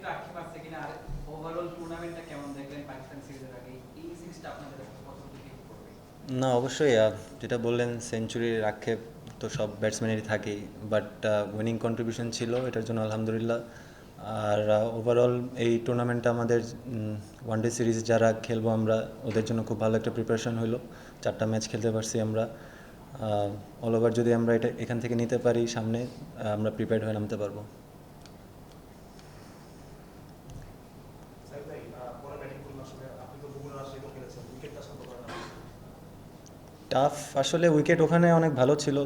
একটু আক্ষেপ আছে কিনা, আর ওভারঅল টুর্নামেন্টটা কেমন দেখলেন পাকিস্তান সিরিজের আগে? এই সিরিজটা আপনাদের কতটুকু হেল্প করবে? না, অবশ্যই যেটা বললেন সেঞ্চুরির আক্ষেপ তো সব ব্যাটসম্যানেরই থাকেই, বাট উইনিং কন্ট্রিবিউশন ছিল, এটার জন্য আলহামদুলিল্লাহ। আর ওভারঅল এই টুর্নামেন্টটা আমাদের ওয়ানডে সিরিজ যারা খেলবো আমরা, ওদের জন্য খুব ভালো একটা প্রিপারেশন হলো। 4টা ম্যাচ খেলতে পারছি আমরা। অল ওভার যদি আমরা এটা এখান থেকে নিতে পারি সামনে, আমরা প্রিপেয়ার্ড হয়ে নামতে পারবো। টাফ আসলে উইকেট ওখানে অনেক ভালো ছিল।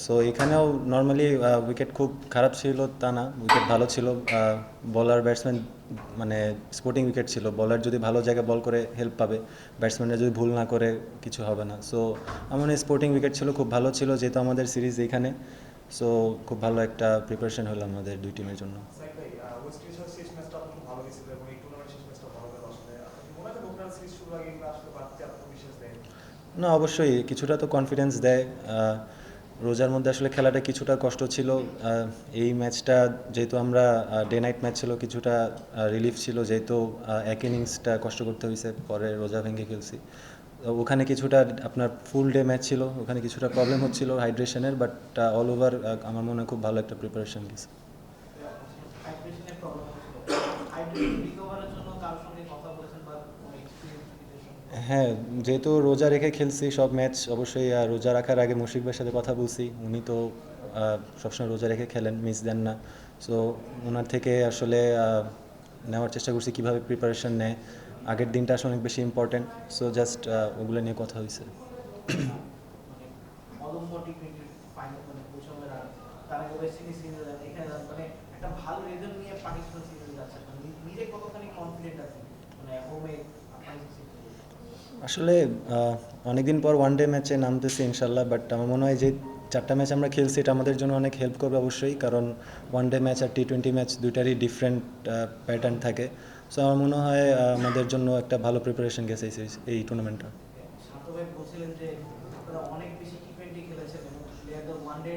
সো এখানেও নর্মালি উইকেট খুব খারাপ ছিল তা না, উইকেট ভালো ছিল। বলার ব্যাটসম্যান মানে স্পোর্টিং উইকেট ছিল, বলার যদি ভালো জায়গায় বল করে হেল্প পাবে, ব্যাটসম্যানরা যদি ভুল না করে কিছু হবে না। সো আমার স্পোর্টিং উইকেট ছিল, খুব ভালো ছিল যেহেতু আমাদের সিরিজ এখানে। সো খুব ভালো একটা প্রিপারেশন হলো আমাদের দুই টিমের জন্য। না, অবশ্যই কিছুটা তো কনফিডেন্স দেয়। রোজার মধ্যে আসলে খেলাটা কিছুটা কষ্ট ছিল। এই ম্যাচটা যেহেতু আমরা ডে নাইট ম্যাচ ছিল, কিছুটা রিলিফ ছিল যেহেতু এক ইনিংসটা কষ্ট করতে হয়েছে, পরে রোজা ভেঙে খেলছি। তো ওখানে কিছুটা আপনার ফুল ডে ম্যাচ ছিল, ওখানে কিছুটা প্রবলেম হচ্ছিল হাইড্রেশনের, বাট অল ওভার আমার মনে হয় খুব ভালো একটা প্রিপারেশন গেছে। হাইড্রেশনের প্রবলেম হচ্ছিল, হাইড্রেশন রিকভারের জন্য কারোর সঙ্গে কথা বলেছেন বা কোনো এক্সপিরিয়েন্স সঙ্গে? হ্যাঁ, যেহেতু রোজা রেখে খেলছি সব ম্যাচ, অবশ্যই রোজা রাখার আগে মুশফিক ভাইয়ের সাথে কথা বলছি। উনি তো সবসময় রোজা রেখে খেলেন, মিস দেন না। সো ওনার থেকে আসলে নেওয়ার চেষ্টা করছি কীভাবে প্রিপারেশন নেয়। আগের দিনটা আসলে অনেক বেশি ইম্পর্ট্যান্ট। সো জাস্ট ওগুলো নিয়ে কথা হয়েছে। মানে অদম্য টি-20 ফাইনাল মানে পৌঁছানোর আর তার আগে ওয়েস্ট ইন্ডিজ সিরিজে যান, এখানে যান, মানে একটা ভালো রেজাল্ট নিয়ে পাকিস্তান সিরিজে যাচ্ছে, মানে নিজে কতখানি কনফিডেন্ট আছেন মানে হোমে পাকিস্তান সিরিজে? আসলে অনেকদিন পর ওয়ান ডে ম্যাচে নামতেছি ইনশাল্লাহ, বাট আমার মনে হয় যে 4টা ম্যাচ আমরা খেলছি এটা আমাদের জন্য অনেক হেল্প করবে অবশ্যই, কারণ ওয়ান ডে ম্যাচ আর টি-20 ম্যাচ দুইটারই ডিফারেন্ট প্যাটার্ন থাকে। সো আমার মনে হয় আমাদের জন্য একটা ভালো প্রিপারেশন গেছে এই টুর্নামেন্টটা। শান্ত ভাই বলছিলেন যে আপনারা অনেক বেশি টি-20 খেলেছেন এবং প্লেয়ারদের ওয়ান ডে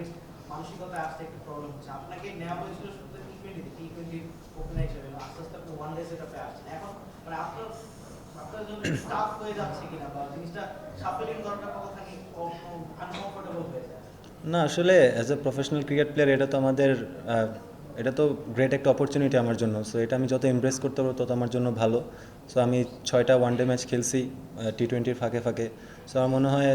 মানসিকতা আসতে একটু প্রবলেম হচ্ছে। আপনাকে নেওয়া হয়েছিল শুধু টি-20 ওপেনার হিসেবে, আস্তে আস্তে আপনি ওয়ান ডে সেটআপে আসছেন এখন, মানে আপনার আপনার জন্য টাফ হয়ে যাচ্ছে কিনা বা জিনিসটা সাফেলিং করাটা কতখানি আনকমফোর্টেবল হয়ে যায়? না, আসলে as a professional cricket player এটা তো আমাদের এটা তো গ্রেট একটা অপরচুনিটি আমার জন্য। সো এটা আমি যত এমব্রেস করতে পারবো তত আমার জন্য ভালো। সো আমি 6টা ওয়ান ডে ম্যাচ খেলছি টি-20 ফাঁকে ফাঁকে। সো আমার মনে হয়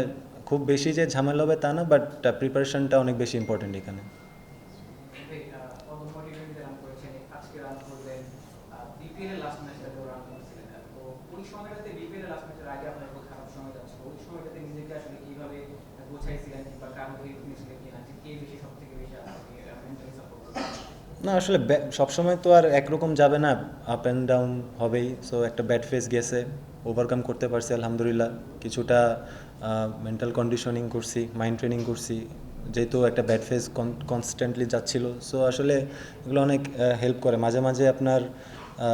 খুব বেশি যে ঝামেলা হবে তা না, বাট প্রিপারেশনটা অনেক বেশি ইম্পর্টেন্ট এখানে। অদম্য টি-20 রান করেছেন, আজকে রান করলেন, বিপিএল এর লাস্ট ম্যাচটাতেও রান করেছিলেন। তো ওই সময়টাতে বিপিএল এর লাস্ট ম্যাচের আগে আপনার খুব খারাপ সময় যাচ্ছিল, ওই সময়টাতে নিজেকে আসলে কিভাবে গোছাইছিলেন কিংবা কারো হেল্প নিয়েছিলেন কিনা, যে কে বেশি সব থেকে বেশি আপনাকে মেন্টালি সাপোর্ট করেছে? না, আসলে সবসময় তো আর একরকম যাবে না, আপ অ্যান্ড ডাউন হবেই। সো একটা ব্যাড ফেস গেছে, ওভারকাম করতে পারছি আলহামদুলিল্লাহ। কিছুটা মেন্টাল কন্ডিশনিং করছি, মাইন্ড ট্রেনিং করছি, যেহেতু একটা ব্যাড ফেস কনস্ট্যান্টলি যাচ্ছিল। সো আসলে এগুলো অনেক হেল্প করে মাঝে মাঝে আপনার।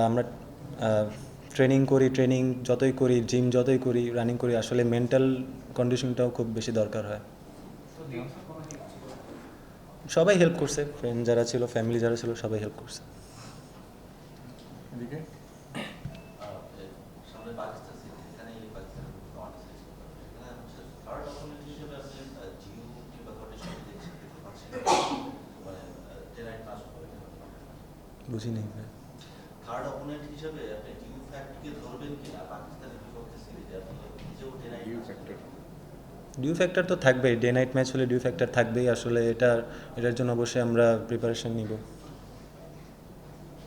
আমরা ট্রেনিং করি, ট্রেনিং যতই করি, জিম যতই করি, রানিং করি, আসলে মেন্টাল কন্ডিশনটাও খুব বেশি দরকার হয়। তো টিম কোনো হেল্প ছিল? সবাই হেল্প করছে, ফ্রেন্ড যারা ছিল, ফ্যামিলি যারা ছিল, সবাই হেল্প করছে। এদিকে সামনে পাকিস্তান সিরিজ, এখানে পাকিস্তান ওয়ান সিরিজ করতে হবে, এখানে হচ্ছে থার্ড অপোনেন্ট হিসেবে আপনি জিও কিংবা কন্ডিশন দেখছেন দেখতে পাচ্ছেন, মানে জেনারেট ট্রান্সফার করে বুঝি নেই ভাই। থার্ড অপোনেন্ট হিসেবে আপনি ডিউ ফ্যাক্টকে ধরবেন কিনা পাকিস্তানের বিপক্ষে সিরিজে, আপনি নিজেও generate you transfer factor. Dew factor তো থাকবেই, ডে নাইট ম্যাচ হলে ডিউ ফ্যাক্টর থাকবেই। আসলে এটার জন্য অবশ্যই আমরা প্রিপারেশন নিব।